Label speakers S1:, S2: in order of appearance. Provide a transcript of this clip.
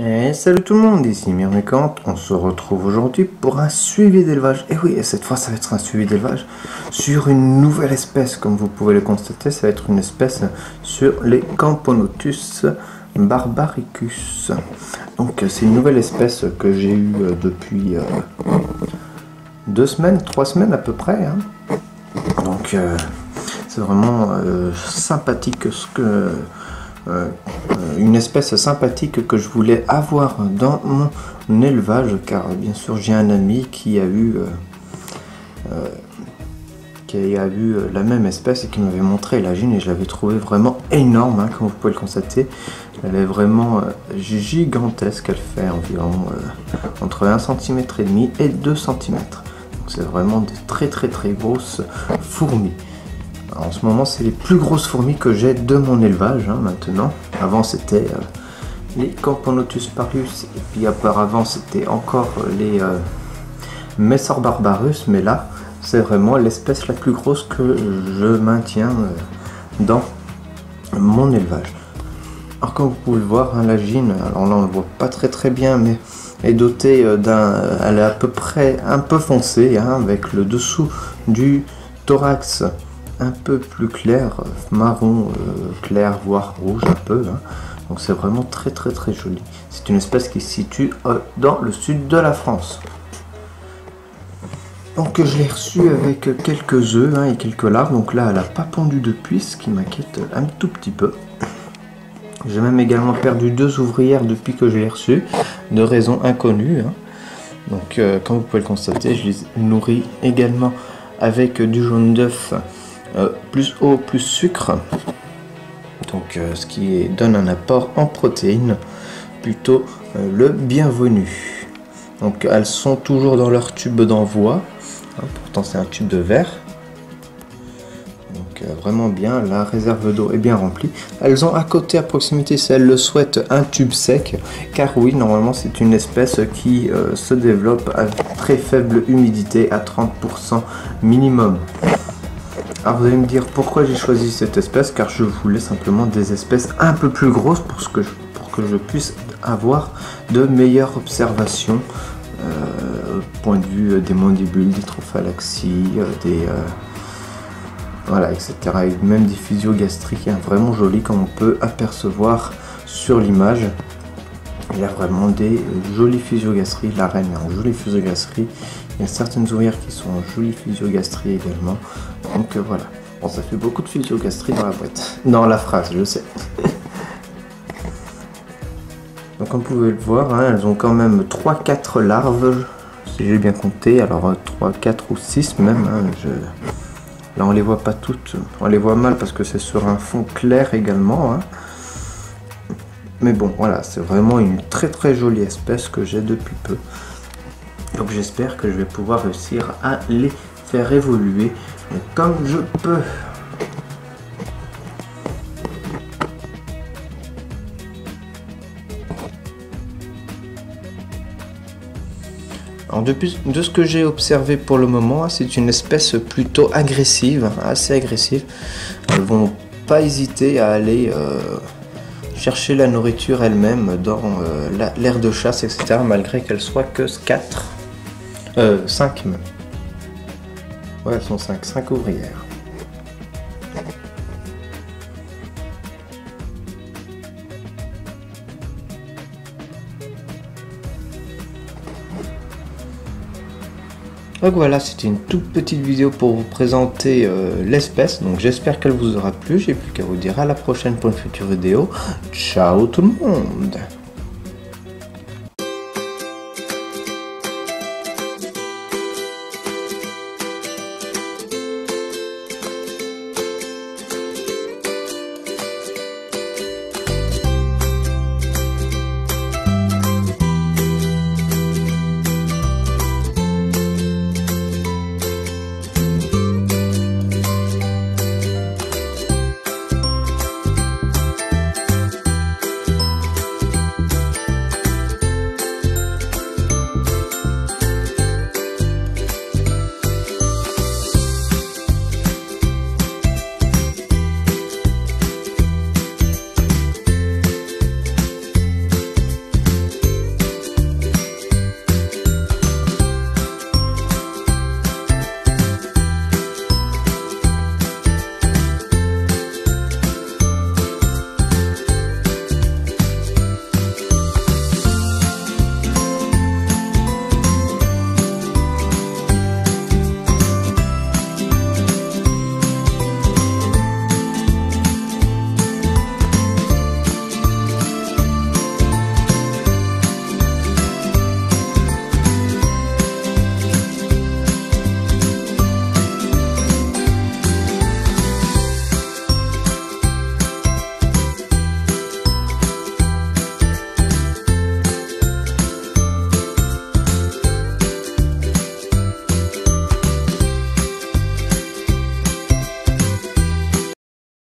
S1: Et salut tout le monde, ici Myrmécante, on se retrouve aujourd'hui pour un suivi d'élevage. Et oui, et cette fois ça va être un suivi d'élevage sur une nouvelle espèce, comme vous pouvez le constater, ça va être une espèce sur les Camponotus barbaricus. Donc c'est une nouvelle espèce que j'ai eue depuis 2 semaines, 3 semaines à peu près. Donc c'est vraiment sympathique une espèce sympathique que je voulais avoir dans mon élevage, car bien sûr j'ai un ami qui a eu la même espèce et qui m'avait montré la gine, et je l'avais trouvé vraiment énorme, comme vous pouvez le constater. Elle est vraiment gigantesque, elle fait environ entre 1,5 cm et 2 cm. Donc c'est vraiment de très grosses fourmis. En ce moment, c'est les plus grosses fourmis que j'ai de mon élevage maintenant. Avant, c'était les Camponotus parus, et puis auparavant, c'était encore les Messor barbarus. Mais là, c'est vraiment l'espèce la plus grosse que je maintiens dans mon élevage. Alors, comme vous pouvez le voir, la gine, alors là, on ne le voit pas très bien, mais est dotée elle est à peu près un peu foncée, avec le dessous du thorax un peu plus clair, marron clair, voire rouge un peu. Donc c'est vraiment très joli. C'est une espèce qui se situe dans le sud de la France. Donc je l'ai reçue avec quelques œufs et quelques larves. Donc là elle n'a pas pondu depuis, ce qui m'inquiète un tout petit peu. J'ai même également perdu 2 ouvrières depuis que je l'ai reçue, de raisons inconnues. Donc comme vous pouvez le constater, je les nourris également avec du jaune d'œuf, plus eau, plus sucre, donc ce qui donne un apport en protéines plutôt le bienvenu. Donc elles sont toujours dans leur tube d'envoi, pourtant c'est un tube de verre. Donc vraiment bien, la réserve d'eau est bien remplie. Elles ont à côté, à proximité, si elles le souhaitent, un tube sec, car oui, normalement c'est une espèce qui se développe à très faible humidité, à 30% minimum. Alors vous allez me dire pourquoi j'ai choisi cette espèce, car je voulais simplement des espèces un peu plus grosses pour que je puisse avoir de meilleures observations au point de vue des mandibules, des trophalaxies, voilà, etc. Et même des physiogastriques, vraiment jolies, comme on peut apercevoir sur l'image. Il y a vraiment des jolies physiogastries. La reine est en jolie physiogastrie. Il y a certaines ouvrières qui sont en jolie physiogastrie également. Donc voilà. Bon, ça fait beaucoup de physiogastrie dans la boîte. Dans la phrase, je sais. Donc comme vous pouvez le voir, elles ont quand même 3-4 larves, si j'ai bien compté. Alors 3, 4 ou 6 même. Là on les voit pas toutes. On les voit mal parce que c'est sur un fond clair également. Mais bon, voilà, c'est vraiment une très jolie espèce que j'ai depuis peu. Donc j'espère que je vais pouvoir réussir à les faire évoluer comme je peux. Alors de ce que j'ai observé pour le moment, c'est une espèce plutôt agressive, assez agressive. Elles vont pas hésiter à aller chercher la nourriture elle-même dans l'aire de chasse, etc. Malgré qu'elles soient que 5 même. Ouais, elles sont 5 ouvrières. Donc voilà, c'était une toute petite vidéo pour vous présenter l'espèce. Donc j'espère qu'elle vous aura plu. J'ai plus qu'à vous dire à la prochaine pour une future vidéo. Ciao tout le monde!